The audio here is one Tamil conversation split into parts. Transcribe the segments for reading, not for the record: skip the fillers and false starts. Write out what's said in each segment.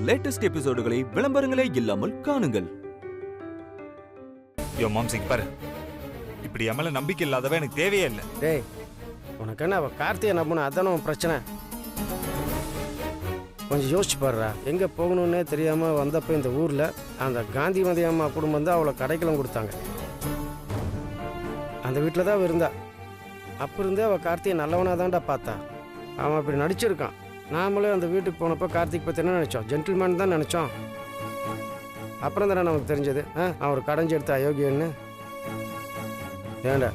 லேட்டஸ்ட் எபிசோடுகளை விளம்பரங்களே இல்லாமல் காணுங்கள். யோ மாம்சிங் பாரு, இப்படி எம்எல்ஏ நம்பிக்கை இல்லாதவ எனக்கு தேவையே இல்லை. டேய் உனக்கு என்ன அவ கார்த்திகை நம்பணும், அதானே உன் பிரச்சனை. கொஞ்சம் யோசிச்சு பாடுறா. எங்கே போகணுன்னே தெரியாமல் வந்தப்போ இந்த ஊரில் அந்த காந்திமதி அம்மா குடும்பம் தான் அவளை கடைக்கலம் கொடுத்தாங்க. அந்த வீட்டில் தான் அவள் இருந்தா. அப்போ இருந்தே அவள் கார்த்திகை நல்லவனாக தான்டா பார்த்தா. அவன் அப்படி நடிச்சிருக்கான். நாமளே அந்த வீட்டுக்கு போனப்போ கார்த்திக் பற்றி என்ன நினச்சோம்? ஜென்டில்மேன் தான் நினச்சோம். அப்புறம் தானே நமக்கு தெரிஞ்சது அவன் ஒரு கடைஞ்சி எடுத்த அயோக்கியன்னு. ஏண்டா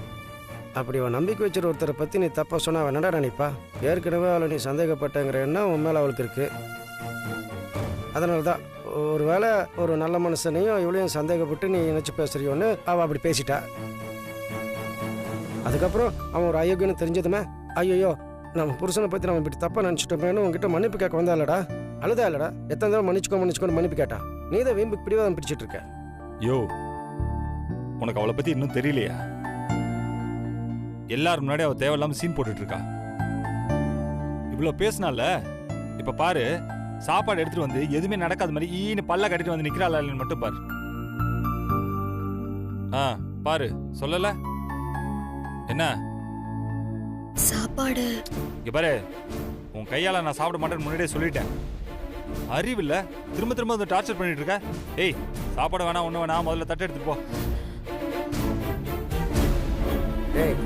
அப்படி அவன் நம்பிக்கை வச்சுற ஒருத்தரை பற்றி நீ தப்பாக சொன்னால் அவன் என்னடா நினைப்பா? ஏற்கனவே அவளை நீ சந்தேகப்பட்டங்கிற எண்ணம் உன் மேலே அவளுக்கு இருக்குது. அதனால தான் ஒரு வேளை ஒரு நல்ல மனுஷனையும் இவளையும் சந்தேகப்பட்டு நீ நினச்சி பேசுறியோன்னு அவள் அப்படி பேசிட்டா. அதுக்கப்புறம் அவன் ஒரு அயோக்கியன்னு தெரிஞ்சதுமே ஐயோ நம்ம புருஷனை பற்றி நம்ம இப்படி தப்பாக நினச்சிட்டோமேனு உங்ககிட்ட மன்னிப்பு கேட்க வந்தா இல்லடா? அழுதா இல்லடா? எத்தனை தடவை மன்னிச்சுக்கோன்னு மன்னிப்பு கேட்டான். நீ தான் வீம்புக்கு பிடிவாதம் பிடிச்சிட்டு இருக்க. யோ உனக்கு அவளை பற்றி இன்னும் தெரியலையா? எல்லாரும் முன்னாடி அவ தேவையில்லாம சீன் போட்டுட்டு இருக்கா. இவ்வளோ பேசினால இப்ப பாரு, சாப்பாடு எடுத்துட்டு வந்து எதுவுமே நடக்காத மாதிரி ஈன்னு பல்ல கட்டிட்டு வந்து நிக்கிறாள் இல்லைன்னு மட்டும் பாரு. பாரு சொல்லல என்ன சாப்பாடு? இங்க பாரு, உன் கையால நான் சாப்பிட மாட்டேன்னு முன்னாடியே சொல்லிட்டேன். அறிவில்ல, திரும்ப திரும்ப வந்து டார்ச்சர் பண்ணிட்டு இருக்க. ஏய் சாப்பாடு வேணா ஒண்ணு வேணா, முதல்ல தட்டு எடுத்துட்டு போ. ஏய்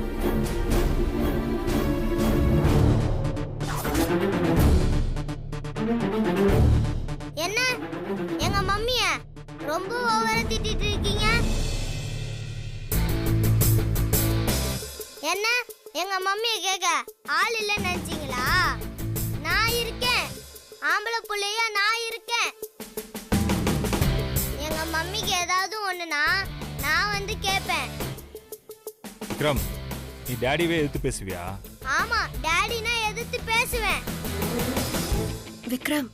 என்ன எங்க மம்மிய ரொம்ப ஓவரா திட்டிட்டு இருக்கீங்க? என்ன எங்க மம்மிய கேட்க ஆள் இல்லைன்னு நினைச்சீங்களா? நான் இருக்கேன், ஆம்பளை புள்ளையா நான் இருக்கேன். எங்க மம்மிக்கு ஏதாவது ஒண்ணுனா நான் வந்து கேட்பேன். விக்ரம், நீ டாடிவே எதிர்த்து பேசுவியா? ஆமா, டாடினா எதிர்த்து பேசுவேன். விக்ரம்,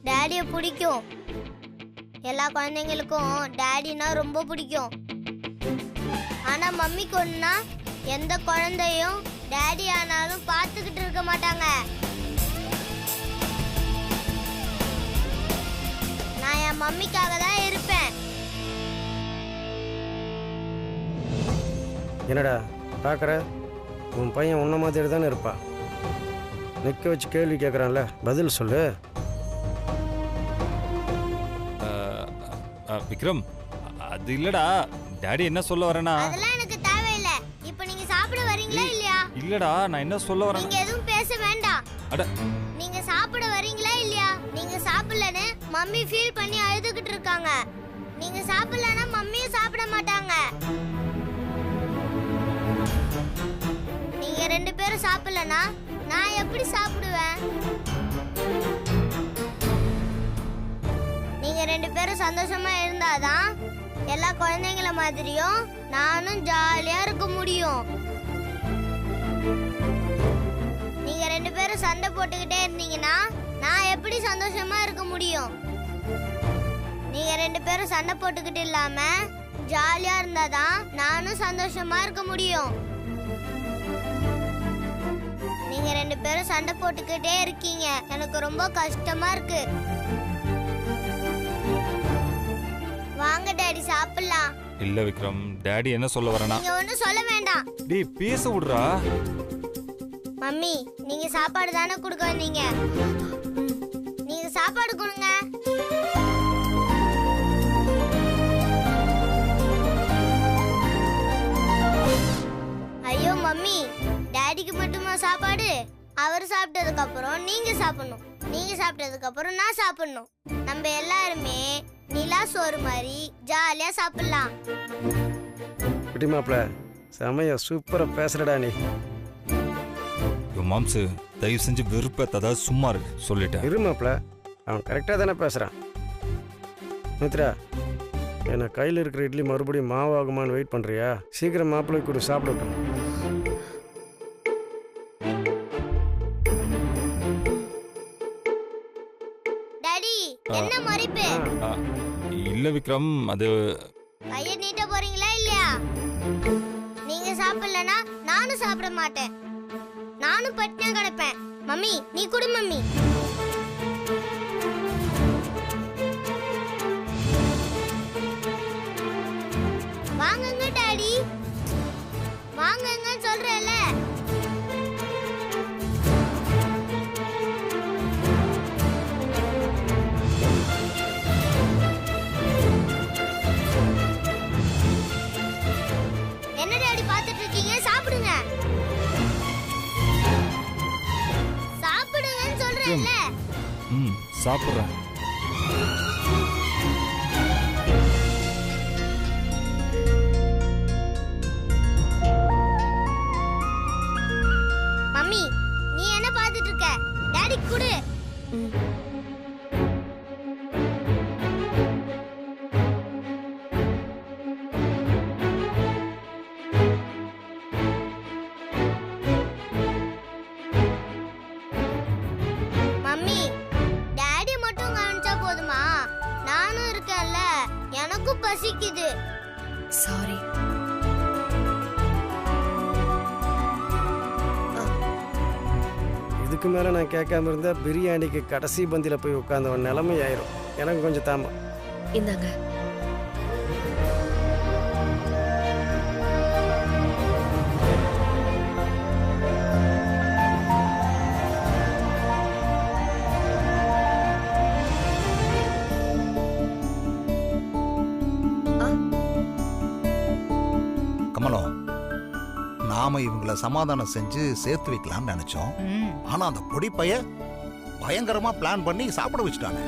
டாடிய பிடிக்கும். எல்லா குழந்தைங்களுக்கும் டாடினா ரொம்ப பிடிக்கும். ஆனா மம்மிக்கு ஒண்ணுனா எந்த குழந்தையும் டாடி ஆனாலும் பார்த்துக்கிட்டு இருக்க மாட்டாங்க. நான் என் மம்மிக்காக தான் இருப்பேன். என்னடா பார்க்குற? உன் பையன் உன்ன மாதிரி தானே இருப்பா. நிற்க வச்சு கேள்வி கேட்குறான்ல, பதில் சொல்லு. விக்ரம், அது இல்லடா, டாடி என்ன சொல்ல வரேன்னா. அதெல்லாம் எனக்கு தேவையில்லை. இப்போ நீங்க சாப்பிட வரீங்களா இல்லையா? இல்லடா, நான் என்ன சொல்ல வரேன். நீங்க எதுவும் பேச வேண்டாம். அட, நீங்க சாப்பிட வரீங்களா இல்லையா? நீங்க சாப்பிடலன்னு மம்மி ஃபீல் பண்ணி அழுதுகிட்டு இருக்காங்க. நீங்க சாப்பிடலன்னா மம்மியும் சாப்பிட மாட்டாங்க. நீங்க ரெண்டு பேரும் சாப்பிடலன்னா நான் எப்படி சாப்பிடுவேன்? நீங்க ரெண்டு பேரும் சந்தோஷமா இருந்தாதான் எல்லா குழந்தைங்கள மாதிரியும் நானும் ஜாலியா இருக்க முடியும். நீங்க ரெண்டு பேரும் சண்டை போட்டுக்கிட்டே இருந்தீங்கன்னா நான் எப்படி சந்தோஷமா இருக்க முடியும்? நீங்க ரெண்டு பேரும் சண்டை போட்டுக்கிட்டு இல்லாம ஜாலியா இருந்தாதான் நானும் சந்தோஷமா இருக்க முடியும். நீங்க ரெண்டு பேரும் சண்டை போட்டுக்கிட்டே இருக்கீங்க, எனக்கு ரொம்ப கஷ்டமா இருக்கு. வாங்க டாடி சாப்பிடலாம். இல்ல விக்ரம், டாடி என்ன சொல்ல வரேனா. நீங்க ஒண்ணும் சொல்ல வேண்டாம். டேய் பேச விடுறா. மம்மி, நீங்க சாப்பாடு தானே கொடுக்க வந்தீங்க, நீங்க சாப்பாடு கொடுங்க. ஐயோ மம்மி, டாடிக்கு மட்டுமா சாப்பாடு? அவர் சாப்பிட்டதுக்கு அப்புறம் நீங்க சாப்பிடணும், நீங்க சாப்பிட்டதுக்கு அப்புறம் நான் சாப்பிடணும். நம்ம எல்லாருமே நிலா சோறு மாதிரி ஜாலியா சாப்பிடலாம். குட்டி மாப்பிள்ள, செமையா சூப்பரா பேசுறடா நீ. மாம்சு, தயவு செஞ்சு விருப்பத்தை சும்மா இருக்கு சொல்லிட்டேன். இரு மாப்பிள்ள, அவன் கரெக்டாக தானே பேசுகிறான். மித்ரா, என்ன கையில் இருக்கிற இட்லி மறுபடியும் மாவாகுமான்னு வெயிட் பண்ணுறியா? சீக்கிரம் மாப்பிள்ளை கூட சாப்பிடட்டும். டாடி, என்ன மறிப்பு? இல்ல விக்ரம், அது கைய நீட்ட போறீங்களா இல்லையா? நீங்க சாப்பிடலனா நானும் சாப்பிட மாட்டேன், நானும் பட்டினியா கிடப்பேன். மம்மி, நீ குடு மம்மி. சாப்பிட்றேன். மம்மி நீ என்ன பார்த்துட்டு இருக்க? டாடி குடு. மம்மி டாடி மட்டும் கவனிச்சா போதுமா? நானும் இருக்கேன்ல, எனக்கும் பசிக்குது. சாரி. இதுக்கு மேலே நான் கேட்காம இருந்தா பிரியாணிக்கு கடைசி பந்தியில் போய் உட்காந்தவன் நிலைமை ஆயிரும். எனக்கு கொஞ்சம் தாமா. இந்தாங்க. கமலம், நாம இவங்கள சமாதானம் செஞ்சு சேர்த்து வைக்கலாம்னு நினைச்சோம். ஆனா அந்த பொடி பைய பயங்கரமா பிளான் பண்ணி சாப்பிட வச்சுட்டானே.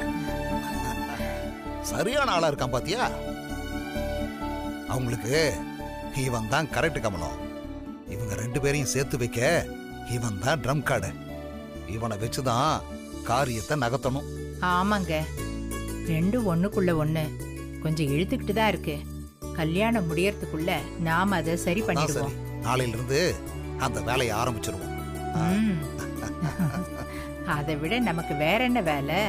சரியான ஆளா இருக்கான் பாத்தியா? அவங்களுக்கு இவன் தான் கரெக்ட் கமலம். இவங்க 2 பேரையும் சேர்த்து வைக்க இவன் தான் ட்ரம் கார்டு. இவனை வச்சுதான் காரியத்தை நகர்த்தணும். ஆமாங்க, 2 ஒண்ணுக்குள்ள ஒண்ணு கொஞ்சம் இழுத்துக்கிட்டு தான் இருக்கு. கல்யாணம் முடியறதுக்குள்ள நாம அதை சரி அதான் பண்ணிடுவோம். சரி, நாளையில இருந்து அந்த வேலையை ஆரம்பிச்சிருவோம். ம். அதை விட நமக்கு வேற என்ன வேலை?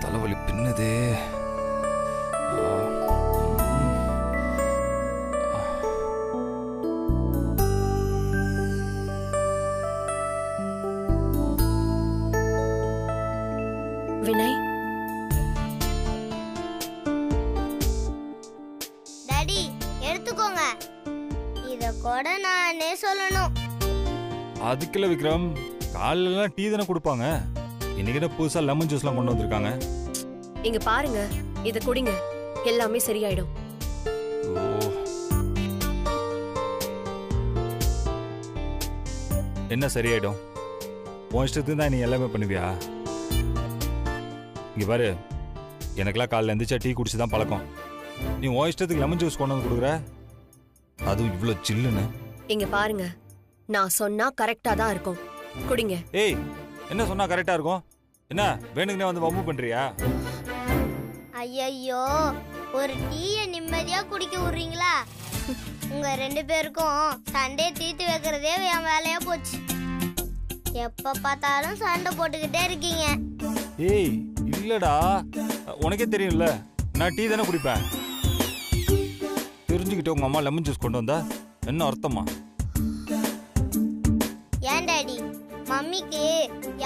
தலைவலி பின்னுதே. வினய், டாடி எடுத்துக்கோங்க. இத கூட நானே சொல்லணும். அதுக்குள்ள விக்ரம், காலையிலாம் டீ தானே கொடுப்பாங்க. இன்னைக்கு புதுசா லெமன் ஜூஸ்லாம் கொண்டு வந்திருக்காங்க. இங்க பாருங்க, இத குடிங்க, எல்லாமே சரியாயிடும். ஓ, என்ன சரியாயிடும்? உன் இஷ்டத்துக்கு தான் நீ எல்லாமே பண்ணுவியா? இங்க பாரு, எனக்கெல்லாம் காலைல எந்திரிச்சா டீ குடிச்சு தான் பழக்கம். நீ உன் இஷ்டத்துக்கு லெமன் ஜூஸ் கொண்டு வந்து கொடுக்குற, அதுவும் இவ்வளோ சில்லுன்னு. இங்க பாருங்க, நான் சொன்னா கரெக்டா தான் இருக்கும். குடிங்க. ஏய், என்ன சொன்னா கரெக்டா இருக்கும்? என்ன வேணுங்கனே வந்து வம்பு பண்றியா? ஐயையோ, ஒரு டீயை நிம்மதியா குடிக்க விடுறீங்களா? உங்க 2 பேருக்கும் சண்டே தீர்த்து வைக்கிறதே என் வேலையா போச்சு. எப்ப பார்த்தாலும் சண்டை போட்டுக்கிட்டே இருக்கீங்க. ஏய் இல்லடா, உனக்கே தெரியும்ல, நான் டீ தானே குடிப்பேன். தெரிஞ்சுக்கிட்டு உங்க அம்மா லெமன் ஜூஸ் கொண்டு வந்தா என்ன அர்த்தமா? ஏன் டாடி, மம்மிக்கு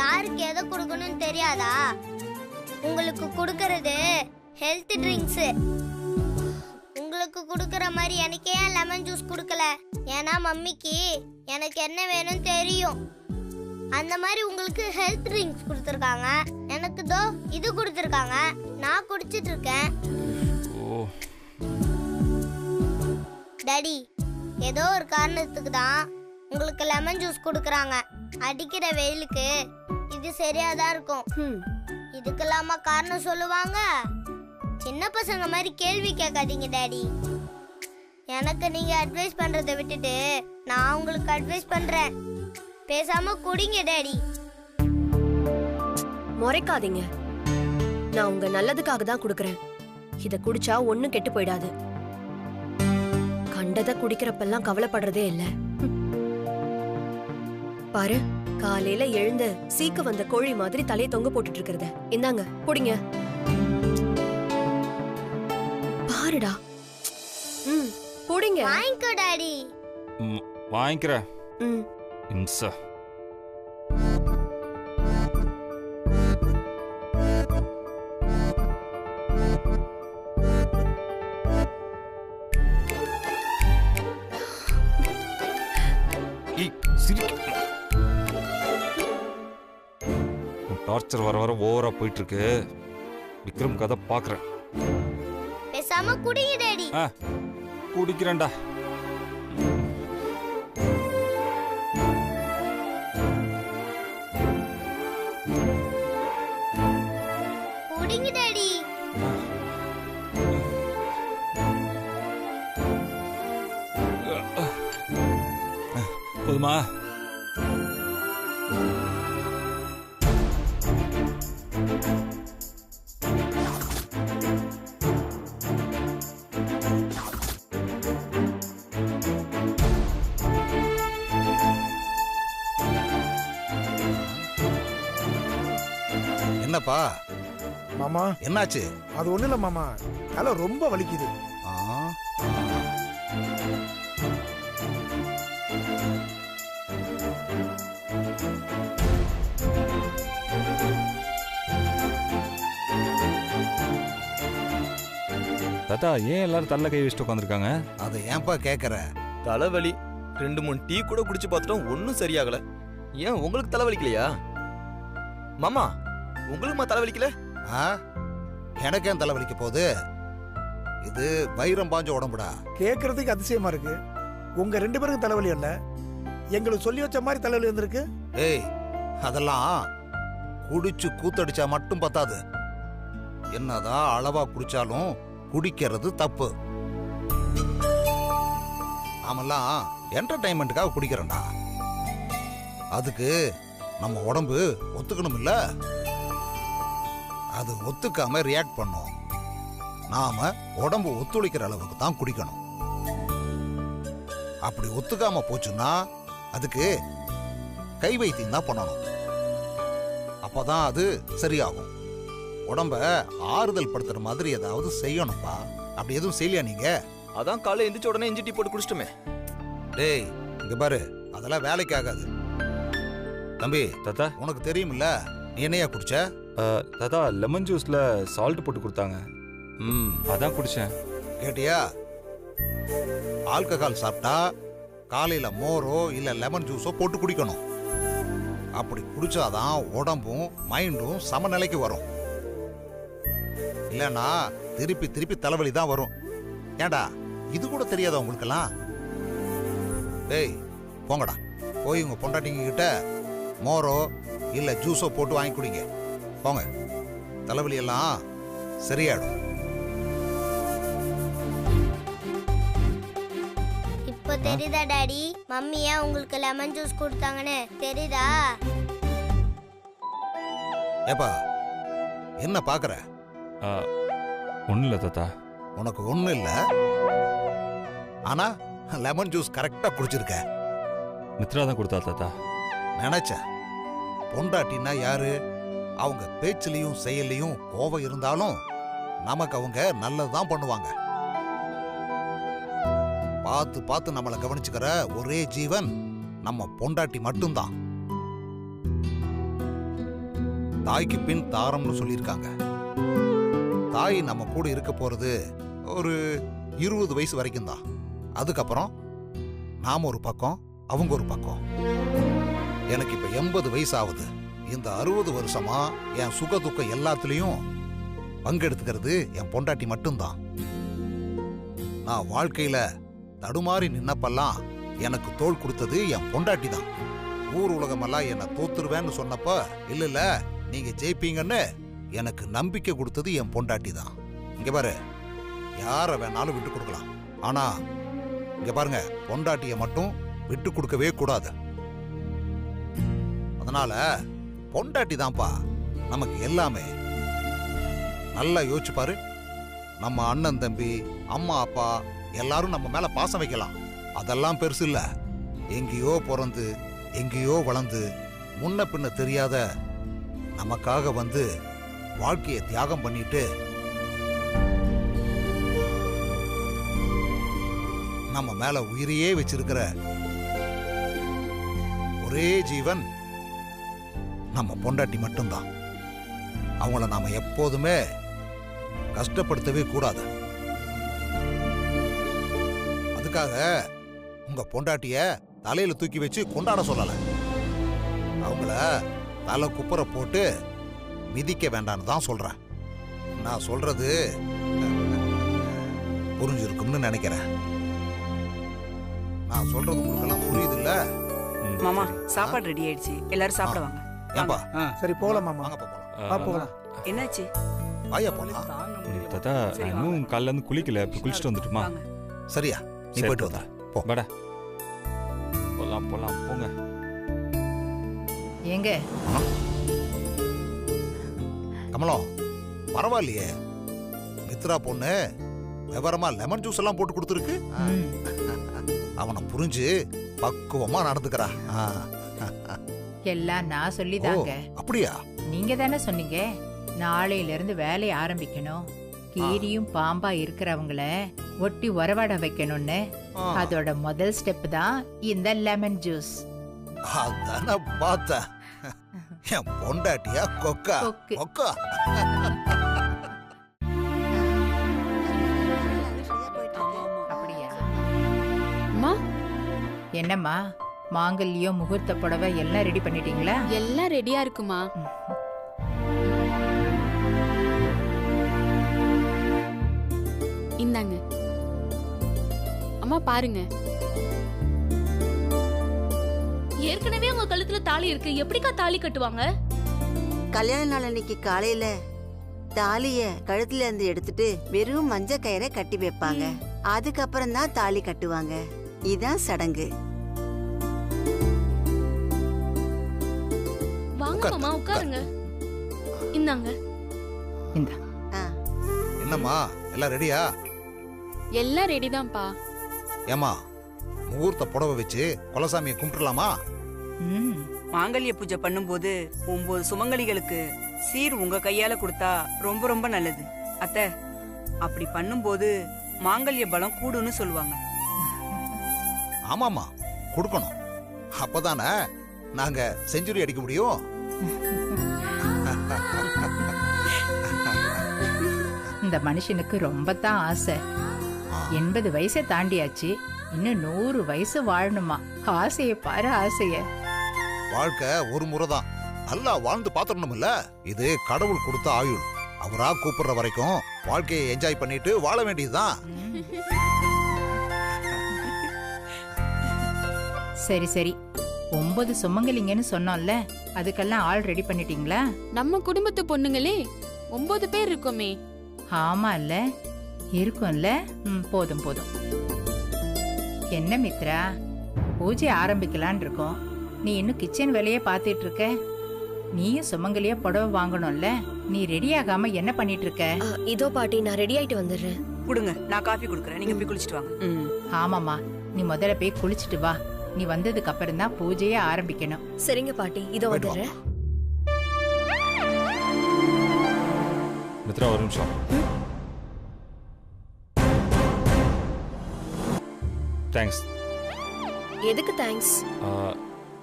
யாருக்கு எதை கொடுக்கணும்னு தெரியாதா? உங்களுக்கு கொடுக்கறது ஹெல்த் ட்ரிங்க்ஸ். உங்களுக்கு கொடுக்கற மாதிரி எனக்கு ஏன் லெமன் ஜூஸ் கொடுக்கல? ஏன்னா மம்மிக்கு எனக்கு என்ன வேணும்னு தெரியும். அந்த மாதிரி உங்களுக்கு ஹெல்த் ட்ரிங்க்ஸ் கொடுத்துருக்காங்க, எனக்கு தோ இது கொடுத்துருக்காங்க. நான் குடிச்சிட்டு இருக்கேன். ஓ டாடி, ஏதோ ஒரு காரணத்துக்கு தான் உங்களுக்கு லெமன் ஜூஸ் கொடுக்குறாங்க. அடிக்கிற வெயிலுக்கு இது சரியாதான் இருக்கும். இதுக்கெல்லாமா காரணம் சொல்லுவாங்க? சின்ன பசங்க மாதிரி கேள்வி கேட்காதீங்க டாடி. எனக்கு நீங்க அட்வைஸ் பண்றதை விட்டுட்டு நான் உங்களுக்கு அட்வைஸ் பண்றேன். பேசாம குடிங்க டாடி. முறைக்காதீங்க, நான் உங்க நல்லதுக்காக தான் குடுக்கறேன். இத குடிச்சா ஒண்ணும் கெட்டு போயிடாது. கண்டதை குடிக்கிறப்பெல்லாம் கவலைப்படுறதே இல்ல. பாரு, காலையில எழுந்து சீக்க வந்த கோழி மாதிரி தலையை தொங்க போட்டுட்டு இருக்கிறத. இந்தாங்க குடிங்க. பாருடா. குடிங்க. வாங்கிக்கோ டாடி. வாங்கிக்கிறேன். இம்சா. டார்ச்சர் வர வர ஓவரா போயிட்டு இருக்கு. விக்ரம் கதை பாக்குறேன். பேசாம குடிங்க டாடி. குடிக்கிறேன்டா. குடிங்க டாடி. போதுமா? என்னப்பா மாமா என்னாச்சு? அது ஒண்ணு இல்ல மாமா, தலை ரொம்ப வலிக்குது. ஆ, தாத்தா ஏன் எல்லாரும் தள்ள கை வச்சுட்டு உட்காந்துருக்காங்க? அதை ஏன்பா கேக்குற? தலைவலி 2-3 டீ கூட குடிச்சு பார்த்துட்டோம், ஒன்னும் சரியாகல. ஏன் உங்களுக்கு தலைவலிக்கலையா? மாமா உங்களுக்குமா தலைவலிக்கல? ஆ, எனக்கு ஏன் தலைவலிக்க போகுது? இது வைரம் பாஞ்ச உடம்புடா. கேட்கறதுக்கு அதிசயமா இருக்கு. உங்க 2 பேருக்கும் தலைவலி இல்ல, எங்களுக்கு சொல்லி வச்ச மாதிரி தலைவலி வந்திருக்கு. ஏய், அதெல்லாம் குடிச்சு கூத்தடிச்சா மட்டும் பத்தாது. என்னதான் அளவா குடிச்சாலும் குடிக்கிறது தப்பு. நாமெல்லாம் என்டர்டைன்மெண்ட்டுக்காக குடிக்கிறோம்டா. அதுக்கு நம்ம உடம்பு ஒத்துக்கணும் இல்ல? அது ஒத்துக்காம ரியாக்ட் பண்ணும். நாம உடம்பு ஒத்துழைக்கிற அளவுக்கு தான் குடிக்கணும். அப்படி ஒத்துக்காம போச்சுன்னா அதுக்கு கை வைத்தியம் தான் பண்ணணும். அப்பதான் அது சரியாகும். உடம்ப ஆறுதல் படுத்துற மாதிரி ஏதாவது செய்யணும்பா. அப்படி எதுவும் செய்யலையா நீங்க? அதான் காலை எந்திரிச்ச உடனே இஞ்சி டீ போட்டு குடிச்சிட்டுமே. டேய், இங்க பாரு, அதெல்லாம் வேலைக்கு ஆகாது. தம்பி தாத்தா உனக்கு தெரியுமில்ல, நீ என்னையா குடிச்ச? தாத்தா லெமன் ஜூஸ்ல சால்ட் போட்டு கொடுத்தாங்க. அதான் குடிச்சேன். கேட்டியா? ஆல்கஹால் சாப்பிட்டா காலையில மோரோ இல்ல லெமன் ஜூஸோ போட்டு குடிக்கணும். அப்படி குடிச்சாதான் உடம்பும் மைண்டும் சமநிலைக்கு வரும். இல்லனா திருப்பி திருப்பி தலைவலி தான் வரும். ஏண்டா, இது கூட தெரியாதா உங்களுக்கெல்லாம்? டேய் போங்கடா, போய் உங்க பொண்டாட்டிங்க கிட்ட மோரோ இல்ல ஜூஸோ போட்டு வாங்கி குடிங்க. போங்க, தலைவலி எல்லாம் சரியாயிடும். இப்போ தெரியுதா டாடி, மம்மி ஏன் உங்களுக்கு லெமன் ஜூஸ் கொடுத்தாங்கன்னு தெரியுதா? ஏப்பா, என்ன பாக்குற? ஒன்றும் இல்லை தாத்தா. உனக்கு ஒண்ணும் இல்ல, ஆனா லெமன் ஜூஸ் கரெக்டா குடிச்சிருக்க. மித்ரா தான் கொடுத்தா தாத்தா. நினைச்சேன். பொண்டாட்டினா யாரு? அவங்க பேச்சிலையும் செயலையும் கோபம் இருந்தாலும் நமக்கு அவங்க நல்லதுதான் பண்ணுவாங்க. பார்த்து பார்த்து நம்மளை கவனிச்சுக்கிற ஒரே ஜீவன் நம்ம பொண்டாட்டி மட்டும்தான். தாய்க்கு பின் தாரம்னு சொல்லியிருக்காங்க. தாய் நம்ம கூட இருக்க போறது ஒரு 20 வயசு வரைக்கும் தான். அதுக்கப்புறம் நாம ஒரு பக்கம், அவங்க ஒரு பக்கம். எனக்கு இப்ப 80 வயசு ஆகுது. இந்த 60 வருஷமா என் சுக துக்கம் எல்லாத்துலயும் பங்கெடுத்துக்கிறது என் பொண்டாட்டி மட்டும்தான். நான் வாழ்க்கையில தடுமாறி நின்னப்பெல்லாம் எனக்கு தோள் கொடுத்தது என் பொண்டாட்டி தான். ஊர் உலகமெல்லாம் என்ன தோத்துருவேன்னு சொன்னப்ப இல்ல நீங்க ஜெயிப்பீங்கன்னு எனக்கு நம்பிக்கை கொடுத்தது என் பொண்டாட்டி தான். இங்க பாரு, யார வேணாலும் விட்டு கொடுக்கலாம், ஆனா இங்க பாருங்க, பொண்டாட்டிய மட்டும் விட்டு கொடுக்கவே கூடாது. அதனால பொண்டாட்டி தான்ப்பா நமக்கு எல்லாமே. நல்லா யோசிச்சு பாரு. நம்ம அண்ணன் தம்பி, அம்மா அப்பா எல்லாரும் நம்ம மேல பாசம் வைக்கலாம். அதெல்லாம் பெருசு இல்ல. எங்கேயோ பிறந்து எங்கேயோ வளர்ந்து முன்ன பின்ன தெரியாத நமக்காக வந்து வாழ்க்கையை தியாகம் பண்ணிட்டு நம்ம மேல உயிரையே வச்சிருக்கிற ஒரே ஜீவன் நம்ம பொண்டாட்டி மட்டும்தான். அவங்கள நாம எப்போதுமே கஷ்டப்படுத்தவே கூடாது. அதுக்காக உங்க பொண்டாட்டிய தலையில தூக்கி வச்சு கொண்டாட சொல்லல. அவங்கள தலை குப்புற போட்டு மிதிக்க வேண்டான்னு தான் சொல்றேன். நான் சொல்றது புரிஞ்சிருக்கும்னு நினைக்கிறேன். நான் சொல்றது உங்களுக்கெல்லாம் புரியுது இல்ல? மாமா சாப்பாடு ரெடி ஆயிடுச்சு, எல்லாரும் சாப்பிட வாங்க. ஏன்பா? சரி போகலாம் மாமா. வாங்கப்பா போலாம். போகலாம். என்னாச்சு? வாயா போலாம். தாத்தா இன்னும் காலைல இருந்து குளிக்கல, இப்ப குளிச்சுட்டு வந்துட்டுமா? சரியா, நீ சரி, போயிட்டு வந்தா போ. வாடா போலாம் போலாம் போங்க. ஏங்க கமலம், பரவாயில்லையே, மித்ரா பொண்ணு விவரமா லெமன் ஜூஸ் எல்லாம் போட்டு கொடுத்துருக்கு. அவனை புரிஞ்சு பக்குவமா நடந்துக்கிறா. எல்லாம் நான் சொல்லிதாங்க. அப்படியா? நீங்க தானே சொன்னீங்க நாளையில இருந்து வேலையை ஆரம்பிக்கணும், கீரியும் பாம்பா இருக்கிறவங்கள ஒட்டி உறவாட வைக்கணும்னு. அதோட முதல் ஸ்டெப் தான் இந்த லெமன் ஜூஸ். அதான பார்த்தேன். என் பொண்டாட்டியா கொக்கா கொக்கு. கொக்கா. அப்படியா? அம்மா என்னம்மா, மாங்கல்யம் முகூர்த்த புடவை எல்லாம் ரெடி பண்ணிட்டீங்களா? எல்லாம் ரெடியா இருக்குமா? இந்தாங்க அம்மா பாருங்க. ஏற்கனவே உங்க கழுத்துல தாலி இருக்கு, எப்படிக்கா தாலி கட்டுவாங்க? கல்யாண நாள் அன்னைக்கு காலையில தாலிய கழுத்துல இருந்து எடுத்துட்டு வெறும் மஞ்ச கயிறை கட்டி வைப்பாங்க. அதுக்கப்புறம் தான் தாலி கட்டுவாங்க. இதான் சடங்கு. வாங்க மாமா உட்காருங்க. இந்தாங்க. என்னம்மா எல்லாம் ரெடியா? எல்லாம் ரெடிதான்ப்பா. ஏமா, முகூர்த்த புடவை வச்சு குலசாமியை கும்பிட்டுலாமா? மாங்கல்ய பூஜை பண்ணும்போது 9 சுமங்கலிகளுக்கு சீர் உங்க கையால கொடுத்தா ரொம்ப ரொம்ப நல்லது அத்தை. அப்படி பண்ணும்போது மாங்கல்ய பலம் கூடுன்னு சொல்லுவாங்க. ஆமாமா, கொடுக்கணும். அப்பதானே நாங்க செஞ்சுரி அடிக்க முடியும். இந்த மனுஷனுக்கு ரொம்ப தான் ஆசை. 80 வயசை தாண்டியாச்சு, இன்னும் 100 வயசு வாழணுமா? ஆசைய பாரு, ஆசைய. வாழ்க்கை ஒரு முறைதான், நல்லா வாழ்ந்து பாத்துடணும்ல. இது கடவுள் கொடுத்த ஆயுள். அவரா கூப்பிடுற வரைக்கும் வாழ்க்கையை என்ஜாய் பண்ணிட்டு வாழ வேண்டியதுதான். சரி சரி, 9 சுமங்கலிங்கன்னு சொன்னோம்ல, அதுக்கெல்லாம் ஆள் ரெடி பண்ணிட்டீங்களா? நம்ம குடும்பத்து பொண்ணுங்களே 9 பேர் இருக்கோமே. ஆமா இல்ல, இருக்கும்ல. போதும் போதும். என்ன மித்ரா, பூஜை ஆரம்பிக்கலான் இருக்கோம், நீ இன்னும் கிச்சன் வேலையே பார்த்துட்டு இருக்க. நீயும் சுமங்கலியா புடவை வாங்கணும்ல, நீ ரெடி ஆகாம என்ன பண்ணிட்டு இருக்க? இதோ பாட்டி, நான் ரெடி ஆயிட்டு வந்துடுறேன். கொடுங்க, நான் காஃபி குடுக்கறேன், நீங்க போய் குளிச்சிட்டு வாங்க. ஆமாமா, நீ முதல்ல போய் குளிச்சிட்டு வா. நீ வந்ததுக்கு அப்புறம் தான் பூஜையே ஆரம்பிக்கணும். சரிங்க பாட்டி, இதோ வந்துடுறேன். மித்ரா ஒரு நிமிஷம். தேங்க்ஸ். எதுக்கு தேங்க்ஸ்?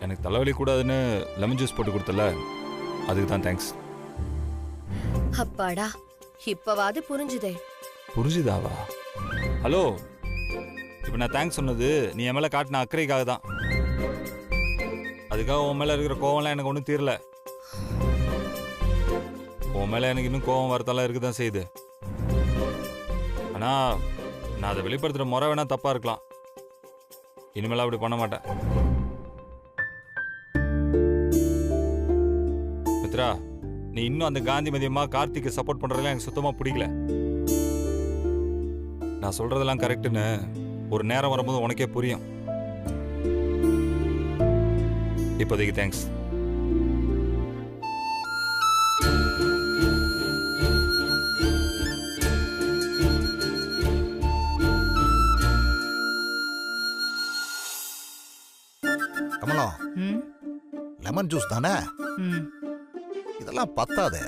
எனக்கு தலைவலி கூடாதுன்னு லெமன் ஜூஸ் போட்டு கொடுத்தல, அதுக்கு தான் தேங்க்ஸ். அப்பாடா, இப்பவாது புரிஞ்சுதே. புரிஞ்சுதாவா? ஹலோ, இப்போ நான் தேங்க்ஸ் சொன்னது நீ என் மேலே காட்டின அக்கறைக்காக தான். அதுக்காக உன் மேலே இருக்கிற கோவம்லாம் எனக்கு ஒன்றும் தீரல. உன் மேலே எனக்கு இன்னும் கோவம் வரத்தெல்லாம் இருக்கு தான் செய்யுது. ஆனால் நான் அதை வெளிப்படுத்துகிற முறை வேணா தப்பாக இருக்கலாம். இனிமேல் அப்படி பண்ண மாட்டேன். மித்ரா, நீ இன்னும் அந்த காந்திமதி அம்மா கார்த்திக்கு சப்போர்ட் பண்ணுறதுலாம் எனக்கு சுத்தமாக பிடிக்கல. நான் சொல்கிறதெல்லாம் கரெக்டுன்னு ஒரு நேரம் வரும்போது உனக்கே புரியும். இப்போதைக்கு தேங்க்ஸ். கமலம், லெமன் ஜூஸ் தானே, இதெல்லாம் பத்தாதே.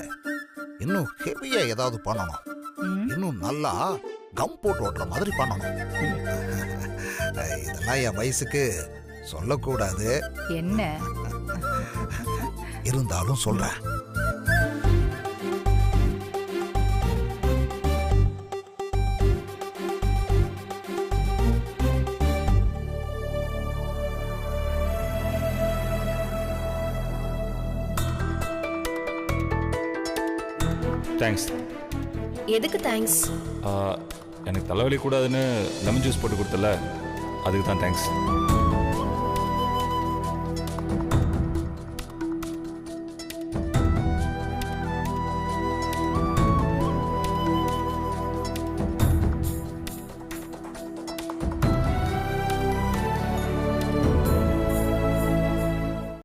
இன்னும் ஹெவியா ஏதாவது பண்ணணும். இன்னும் நல்லா கம் போட்டு ஓட்டுற மாதிரி பண்ணணும். இதெல்லாம் என் வயசுக்கு சொல்லக்கூடாது. என்ன இருந்தாலும் சொல்றேன். தேங்க்ஸ். எதுக்கு தேங்க்ஸ்? எனக்கு தலைவலி கூடாதுன்னு லெமன் ஜூஸ் போட்டு கொடுத்தல, அதுக்கு தான் தேங்க்ஸ்.